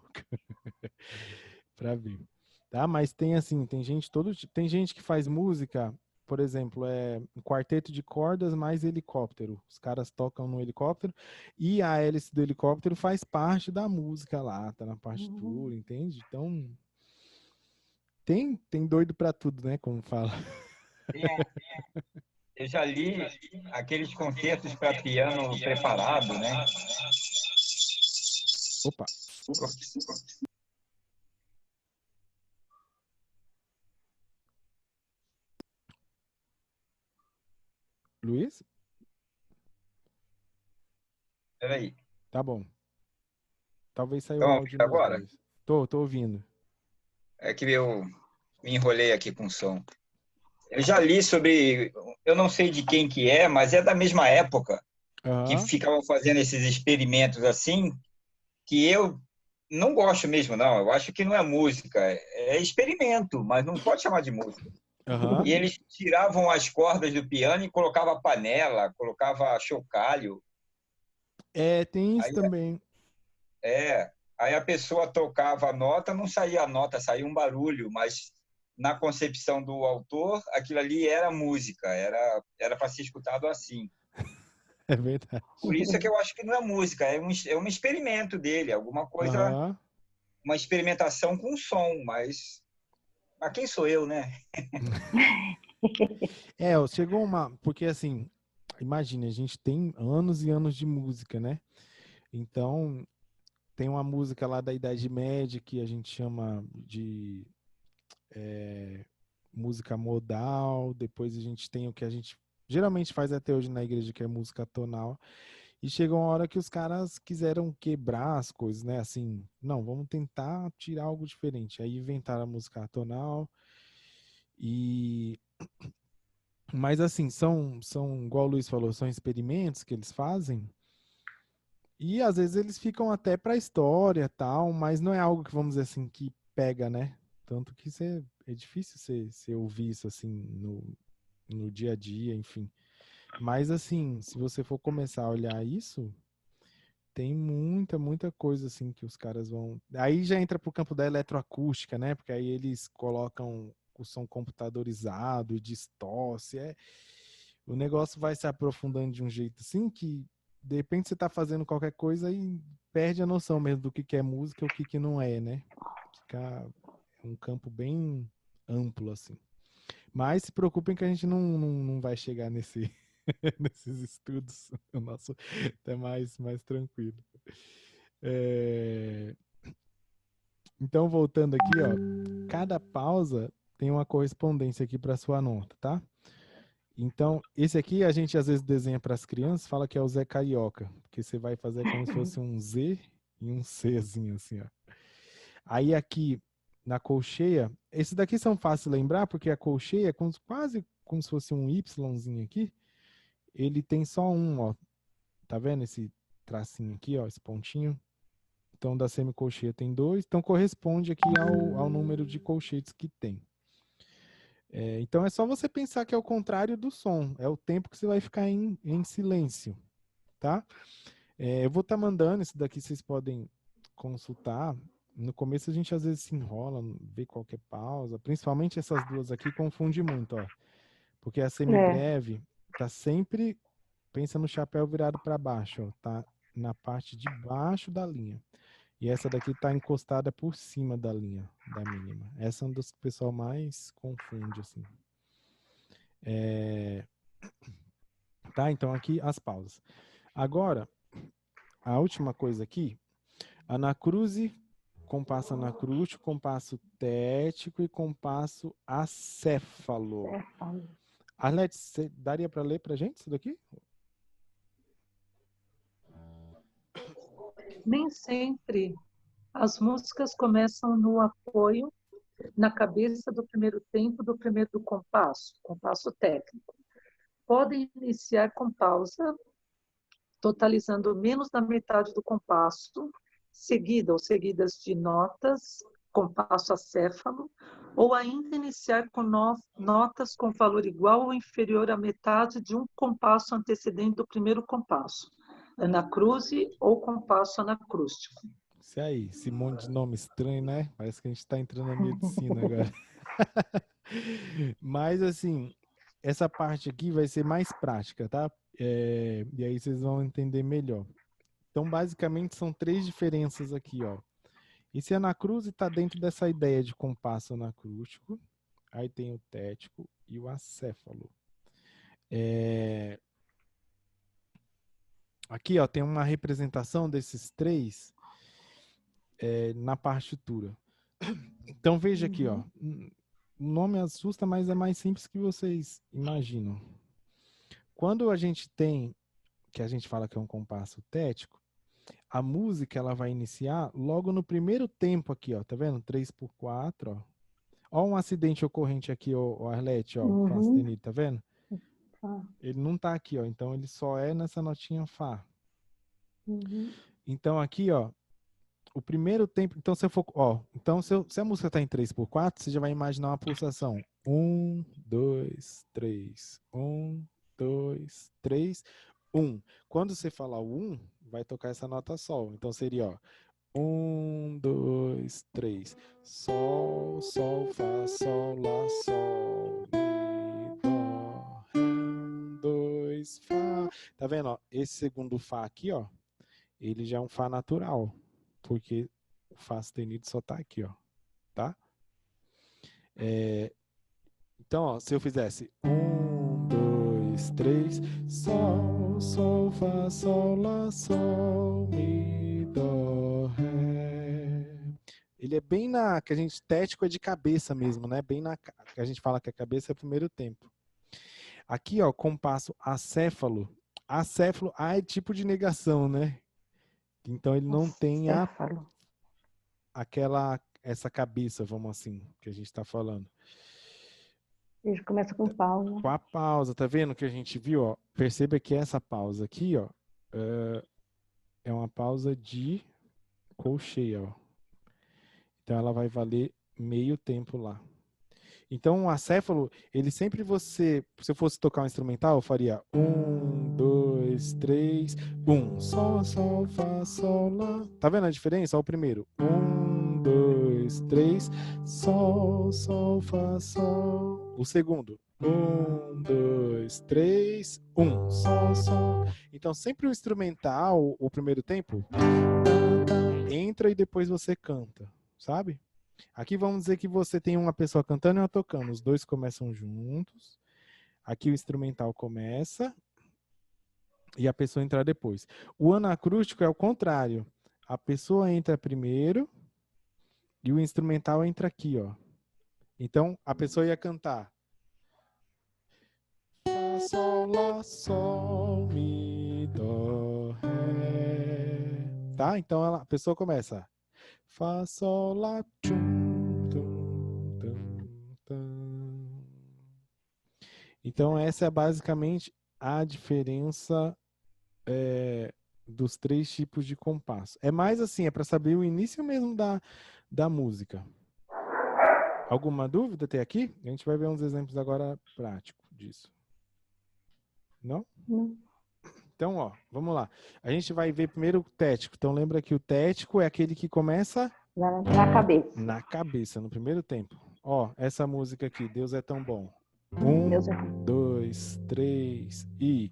para ver. Tá? Mas tem assim, tem gente que faz música, por exemplo, um quarteto de cordas mais helicóptero. Os caras tocam no helicóptero e a hélice do helicóptero faz parte da música lá, tá na partitura, entende? Então tem doido para tudo, né, como fala. Eu já li aqueles concertos para piano preparado, né? Opa. Luiz? Peraí. Tá bom. Talvez saiu Então, o áudio agora? Tô ouvindo. É que eu me enrolei aqui com o som. Eu já li sobre, eu não sei de quem que é, mas é da mesma época que ficavam fazendo esses experimentos assim, que eu não gosto mesmo, não. Eu acho que não é música, é experimento, mas não pode chamar de música. E eles tiravam as cordas do piano e colocavam panela, colocava chocalho. Tem isso aí, também. Aí a pessoa tocava a nota, não saía a nota, saía um barulho, mas na concepção do autor, aquilo ali era música, era para ser escutado assim. É verdade. Por isso é que eu acho que não é música, é um experimento dele, alguma coisa, uma experimentação com som, mas quem sou eu, né? Chegou porque assim, imagine, a gente tem anos e anos de música, né? Então, tem uma música lá da Idade Média que a gente chama de música modal, depois a gente tem o que a gente geralmente faz até hoje na igreja, que é música tonal, e chegou uma hora que os caras quiseram quebrar as coisas, né? Assim, não, vamos tentar tirar algo diferente. Aí inventaram a música tonal, Mas assim, são, igual o Luiz falou, são experimentos que eles fazem. E às vezes eles ficam até para a história, tal, mas não é algo que, vamos dizer assim, que pega, né? Tanto que é difícil você ouvir isso assim no dia a dia, enfim. Mas assim, se você for começar a olhar isso, tem muita coisa assim que os caras vão... Aí já entra pro campo da eletroacústica, né? Porque aí eles colocam o som computadorizado e distorce. O negócio vai se aprofundando de um jeito assim que de repente você tá fazendo qualquer coisa e perde a noção mesmo do que é música e o que não é, né? Fica um campo bem amplo assim. Mas se preocupem que a gente não vai chegar nesses estudos. O nosso é mais tranquilo. Então, voltando aqui, ó, cada pausa tem uma correspondência aqui para sua nota, tá? Então, esse aqui a gente às vezes desenha para as crianças, fala que é o Zé Carioca, porque você vai fazer como se fosse um Z e um Czinho, assim, ó. Aí aqui, na colcheia, esses daqui são fáceis de lembrar, porque a colcheia é quase como se fosse um Yzinho aqui. Ele tem só um, ó. Tá vendo esse tracinho aqui, ó, esse pontinho? Então, da semicolcheia tem 2, então corresponde aqui ao número de colchetes que tem. Então é só você pensar que é o contrário do som, é o tempo que você vai ficar em silêncio, tá? Eu vou estar mandando, isso daqui vocês podem consultar. No começo a gente às vezes se enrola, vê qualquer pausa, principalmente essas duas aqui confunde muito, ó. Porque a semibreve tá sempre, pensa no chapéu virado para baixo, ó, tá na parte de baixo da linha. E essa daqui está encostada por cima da linha da mínima. Essa é uma das que o pessoal mais confunde, assim. Tá? Então, aqui as pausas. Agora, a última coisa aqui, anacruse, compasso anacrústico, compasso tético e compasso acéfalo. Arlete, você daria para ler para gente isso daqui? Nem sempre. As músicas começam no apoio, na cabeça do primeiro tempo do primeiro compasso técnico. Podem iniciar com pausa, totalizando menos da metade do compasso, seguida ou seguidas de notas, compasso acéfalo, ou ainda iniciar com notas com valor igual ou inferior à metade de um compasso antecedente do primeiro compasso, anacruse ou compasso anacrústico. Isso aí, esse monte de nome estranho, né? Parece que a gente está entrando na medicina agora. Mas, assim, essa parte aqui vai ser mais prática, tá? E aí vocês vão entender melhor. Então, basicamente, são 3 diferenças aqui, ó. Esse anacruse está dentro dessa ideia de compasso anacrústico. Aí tem o tético e o acéfalo. Aqui, ó, tem uma representação desses 3 na partitura. Então, veja aqui, ó. O nome assusta, mas é mais simples que vocês imaginam. Quando a gente tem, que a gente fala que é um compasso tético, a música ela vai iniciar logo no primeiro tempo aqui, ó. Tá vendo? 3/4, ó. Ó um acidente ocorrente aqui, ó, Arlete, ó. Fá sustenido, tá vendo? Ele não tá aqui, ó. Então ele só é nessa notinha Fá. Então aqui, ó, o primeiro tempo, então se eu for, ó, então se a música tá em 3/4, você já vai imaginar uma pulsação. 1, 2, 3. 1, 2, 3, 1. Quando você falar o 1, vai tocar essa nota sol. Então seria, ó, 1, 2, 3. Sol, sol, fá, sol, lá, sol, mi, dó, ré, 1, 2, fá. Tá vendo, ó? Esse segundo fá aqui, ó, ele já é um fá natural, porque o fá sustenido só tá aqui, ó, tá? Então, ó, se eu fizesse 1, 2, 3, sol, sol, fá, sol, lá, sol, mi, dó, ré. Ele é bem na que a gente tético é de cabeça mesmo, né? Bem na que a gente fala que a cabeça é o primeiro tempo. Aqui, ó, compasso acéfalo. Acéfalo, é tipo de negação, né? Então ele não tem essa cabeça, vamos assim, que a gente está falando. Ele começa com pausa. Com a pausa, tá vendo que a gente viu, ó? Perceba que essa pausa aqui, ó, é uma pausa de colcheia, ó. Então ela vai valer meio tempo lá. Então o acéfalo, ele sempre se eu fosse tocar um instrumental, eu faria 1, 2, 3, 1, sol, sol, fá, sol, lá. Tá vendo a diferença? Ó, o primeiro. 1, 2, 3, sol, sol, fá, sol. O segundo. 1, 2, 3, 1, sol, sol. Então sempre o instrumental, o primeiro tempo, entra e depois você canta, sabe? Aqui vamos dizer que você tem uma pessoa cantando e uma tocando. Os dois começam juntos. Aqui o instrumental começa e a pessoa entra depois. O anacrústico é o contrário. A pessoa entra primeiro e o instrumental entra aqui, ó. Então, a pessoa ia cantar. Fá, sol, lá, sol, mi, dó, ré. Tá? Então, a pessoa começa. Fá, sol, lá, tchum, tum, tum, tum. Então, essa é basicamente a diferença dos 3 tipos de compasso. É mais assim, é para saber o início mesmo da música. Alguma dúvida até aqui? A gente vai ver uns exemplos agora práticos disso. Não? Não. Então, ó, vamos lá. A gente vai ver primeiro o tético. Então, lembra que o tético é aquele que começa... Na cabeça. Na cabeça, no primeiro tempo. Ó, essa música aqui, Deus é tão bom. 1, 2, 3 e...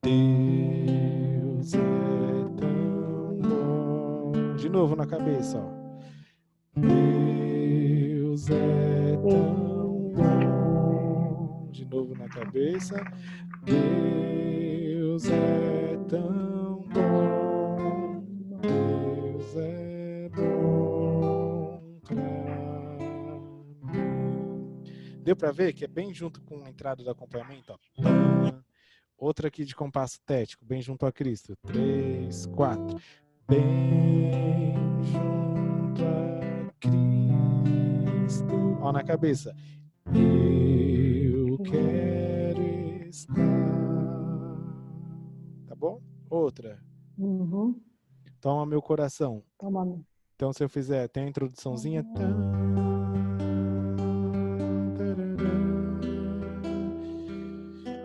Deus é tão bom. De novo na cabeça, ó. Deus é tão bom. De novo na cabeça. Deus é tão bom. Deus é bom pra mim. Deu pra ver que é bem junto com a entrada do acompanhamento, ó. Outra aqui de compasso tético, bem junto a Cristo. 3, 4. Bem junto a Cristo. Ó, na cabeça. Eu quero estar. Tá bom? Outra. Uhum. Toma meu coração. Toma. Então, se eu fizer, tem a introduçãozinha.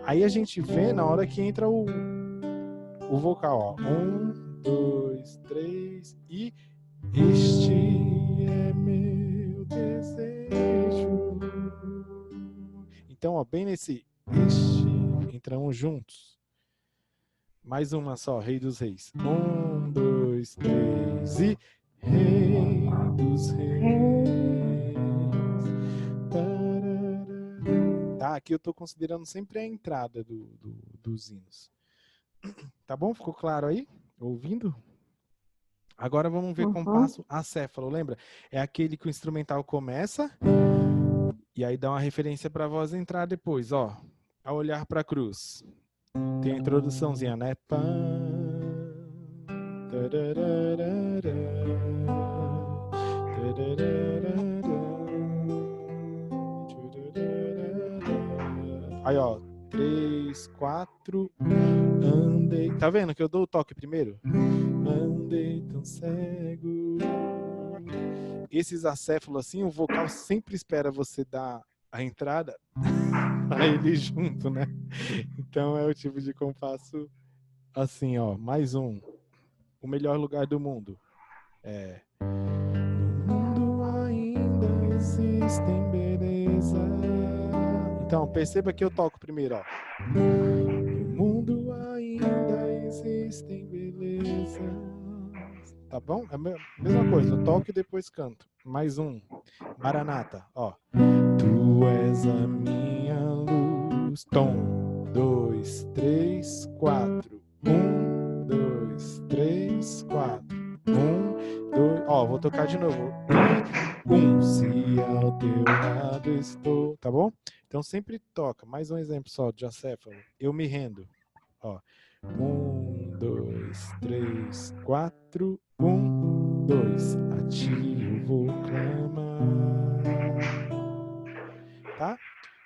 Aí a gente vê na hora que entra o vocal, ó. 1, 2, 3 e este é meu desejo. Então, ó, bem nesse este, entramos juntos. Mais uma só, Rei dos Reis. 1, 2, 3 e Rei dos Reis. Tá, aqui eu tô considerando sempre a entrada dos hinos. Tá bom? Ficou claro aí? Ouvindo? Agora vamos ver compasso acéfalo, lembra? É aquele que o instrumental começa e aí dá uma referência para a voz entrar depois, ó. A olhar para a cruz. Tem a introduçãozinha, né? Aí, ó. 3, 4. Andei. Tá vendo que eu dou o toque primeiro? Andei tão cego. Esses acéfalos assim, o vocal sempre espera você dar a entrada para ele junto, né? Então é o tipo de compasso assim, ó. Mais um. O melhor lugar do mundo. No mundo ainda existem beleza. Então, perceba que eu toco primeiro, ó. No mundo ainda existem belezas. Tá bom? É a mesma coisa, eu toco e depois canto. Mais um. Maranata, ó. Tu és a minha luz. Tom. 2, 3, 4. 1, 2, 3, 4. 1, 2. Ó, vou tocar de novo. 1. Se ao teu lado estou. Tá bom? Então sempre toca. Mais um exemplo só de acéfalo. Eu me rendo. Ó. 1, 2, 3, 4. 1, 2. A ti eu vou clamar. Tá?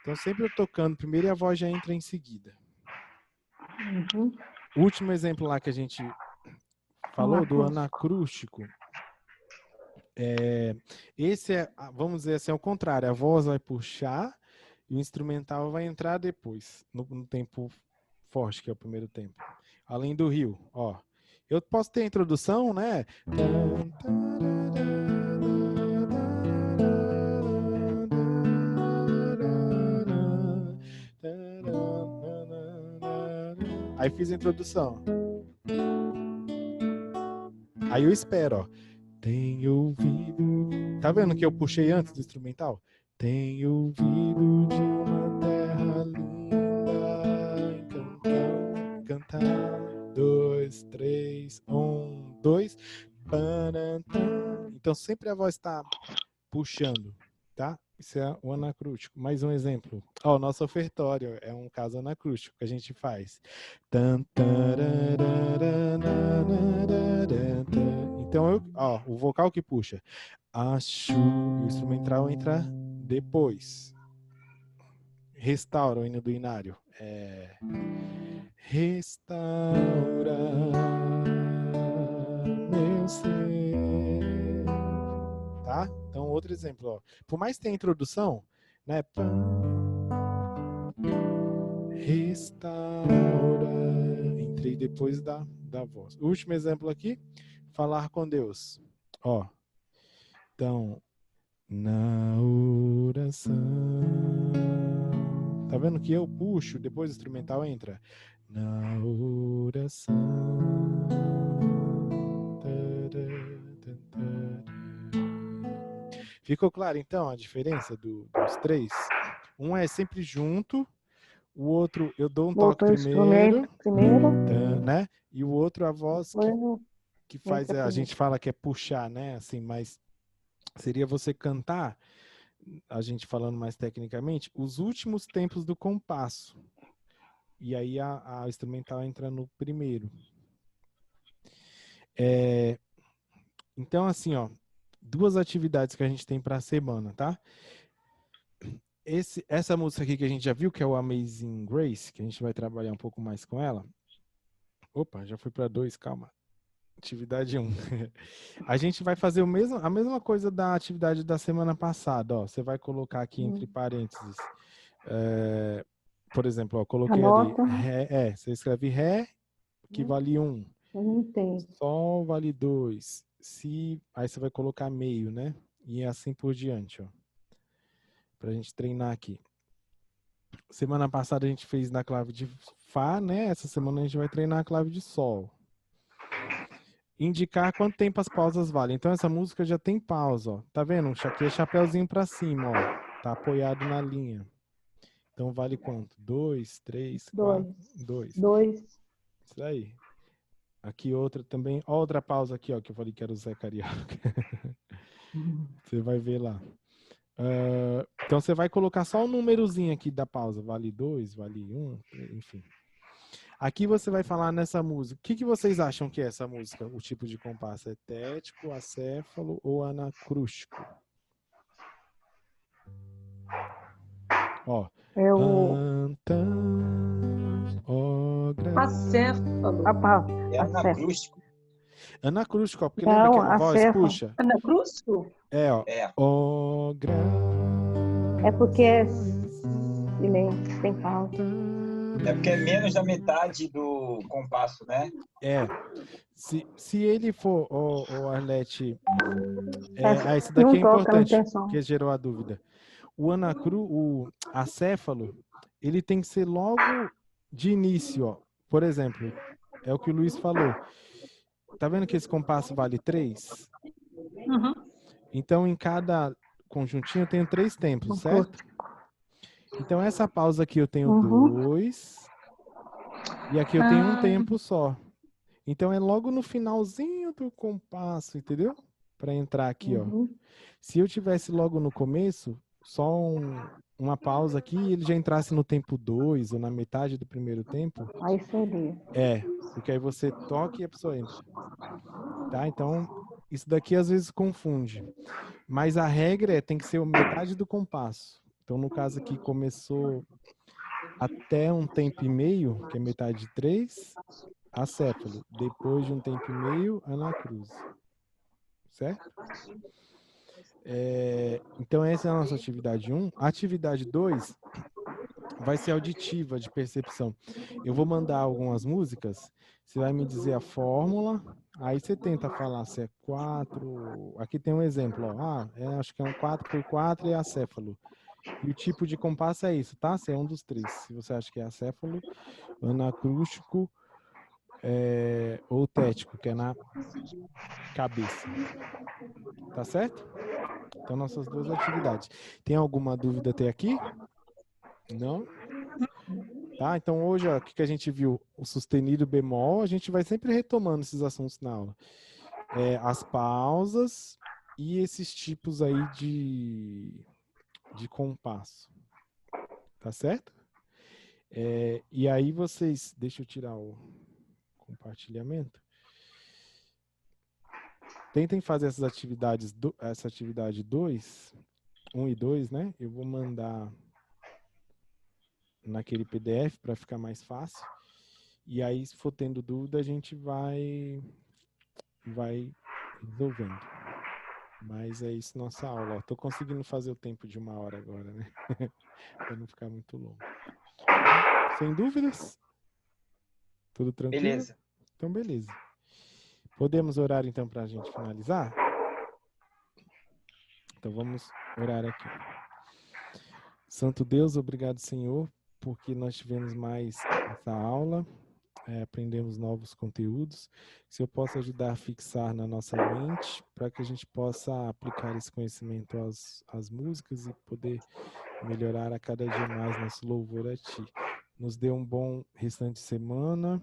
Então, sempre eu tocando primeiro e a voz já entra em seguida. Uhum. O último exemplo lá que a gente falou, do anacrústico, esse é, vamos dizer assim, ao contrário. A voz vai puxar e o instrumental vai entrar depois, no tempo forte, que é o primeiro tempo. Além do rio, ó. Eu posso ter a introdução, né? Aí fiz a introdução. Aí eu espero, ó. Tenho ouvido... Tá vendo que eu puxei antes do instrumental? Tenho ouvido de uma terra linda, cantar, 2, 3, 1, 2. Então sempre a voz está puxando, tá? Isso é o anacrústico. Mais um exemplo. Ó, o nosso ofertório é um caso anacrústico que a gente faz. Então, ó, o vocal que puxa. Acho. O instrumental entra depois. Restaura o hino do inário. Restaura meu ser. Tá? Então, outro exemplo. Ó. Por mais que tenha introdução, né? Restaura. Entrei depois da voz. O último exemplo aqui. Falar com Deus. Ó. Então, na oração. Tá vendo que eu puxo, depois o instrumental entra. Na oração. Ficou claro, então, a diferença dos três? Um é sempre junto, o outro eu dou um toque primeiro, né? E o outro a voz que faz, a gente fala que é puxar, né? Assim, mas seria você cantar, a gente falando mais tecnicamente, os últimos tempos do compasso. E aí a instrumental entra no primeiro. Então, assim, ó, 2 atividades que a gente tem para a semana, tá? Essa música aqui que a gente já viu, que é o Amazing Grace, que a gente vai trabalhar um pouco mais com ela. Opa, já fui para 2, calma. Atividade 1. A gente vai fazer a mesma coisa da atividade da semana passada. Ó. Você vai colocar aqui entre parênteses. Por exemplo, ó, coloquei Anota. ali. Ré, você escreve Ré, que vale 1. Sol vale 2. Si, aí você vai colocar meio, né? E assim por diante, ó. Pra gente treinar aqui. Semana passada a gente fez na clave de Fá, né? Essa semana a gente vai treinar a clave de Sol. Indicar quanto tempo as pausas valem. Então essa música já tem pausa, ó. Tá vendo? Aqui é chapéuzinho pra cima, ó. Tá apoiado na linha. Então vale quanto? 2, 3, 4, 2. Isso aí. Aqui outra também. Ó, outra pausa aqui, ó, que eu falei que era o Zé Carioca. Você vai ver lá. Então você vai colocar só o númerozinho aqui da pausa. Vale 2, vale 1, enfim. Aqui você vai falar nessa música. O que vocês acham que é essa música? O tipo de compasso? É tético, acéfalo ou anacrústico? Ó. Acéfalo. É anacrústico. Anacrústico, ó, porque não, lembra que a voz puxa? Anacrústico? É, ó. É porque é silêncio, tem pausa. É porque é menos da metade do compasso, né? Se ele for, o Arlete, esse daqui é importante, porque gerou a dúvida. O acéfalo, ele tem que ser logo de início, ó. Por exemplo, é o que o Luiz falou. Tá vendo que esse compasso vale 3? Uhum. Então, em cada conjuntinho eu tenho 3 tempos, certo? Então, essa pausa aqui eu tenho 2. E aqui eu tenho um tempo só. Então, é logo no finalzinho do compasso, entendeu? Para entrar aqui, ó. Se eu tivesse logo no começo, só uma pausa aqui e ele já entrasse no tempo 2 ou na metade do primeiro tempo. Aí seria. Porque aí você toca e a pessoa entra. Tá? Então, isso daqui às vezes confunde. Mas a regra tem que ser metade do compasso. Então, no caso aqui, começou até um tempo e meio, que é metade de 3, acéfalo. Depois de um tempo e meio, anacruse. Certo? Então, essa é a nossa atividade 1. A atividade 2 vai ser auditiva, de percepção. Eu vou mandar algumas músicas, você vai me dizer a fórmula, aí você tenta falar se é 4... Aqui tem um exemplo, ó. Acho que é um 4x4 e acéfalo. E o tipo de compasso é isso, tá? Se é um dos 3. Se você acha que é acéfalo, anacrústico ou tético, que é na cabeça. Tá certo? Então, nossas 2 atividades. Tem alguma dúvida até aqui? Não? Tá? Então, hoje, ó, o que a gente viu? O sustenido bemol, a gente vai sempre retomando esses assuntos na aula. As pausas e esses tipos aí de compasso. Tá certo? E aí vocês... Deixa eu tirar o compartilhamento. Tentem fazer essas atividades, essa atividade 2, 1 e 2, né? Eu vou mandar naquele PDF para ficar mais fácil. E aí, se for tendo dúvida, a gente vai resolvendo. Mas é isso nossa aula. Estou conseguindo fazer o tempo de 1 hora agora, né? Para não ficar muito longo. Sem dúvidas? Tudo tranquilo? Beleza. Então, beleza. Podemos orar, então, para a gente finalizar? Então, vamos orar aqui. Santo Deus, obrigado, Senhor, porque nós tivemos mais essa aula, aprendemos novos conteúdos. Que o Senhor possa ajudar a fixar na nossa mente, para que a gente possa aplicar esse conhecimento às músicas e poder melhorar a cada dia mais nosso louvor a Ti. Nos dê um bom restante de semana.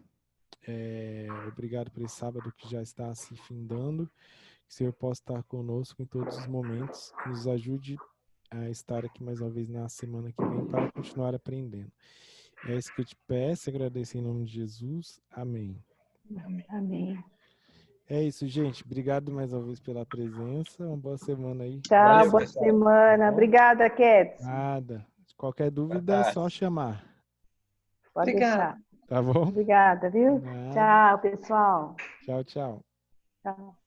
Obrigado por esse sábado que já está se findando. Que o Senhor possa estar conosco em todos os momentos. Nos ajude a estar aqui mais uma vez na semana que vem para continuar aprendendo. É isso que eu te peço, agradeço em nome de Jesus. Amém. Amém. É isso, gente. Obrigado mais uma vez pela presença. Uma boa semana aí. Tchau, Valeu, boa pessoal. semana. Obrigada, Ketz. Nada. Qualquer dúvida é só chamar. Pode Obrigada. deixar. Tá bom? Obrigada, viu? Nada. Tchau, pessoal. Tchau, tchau. Tchau.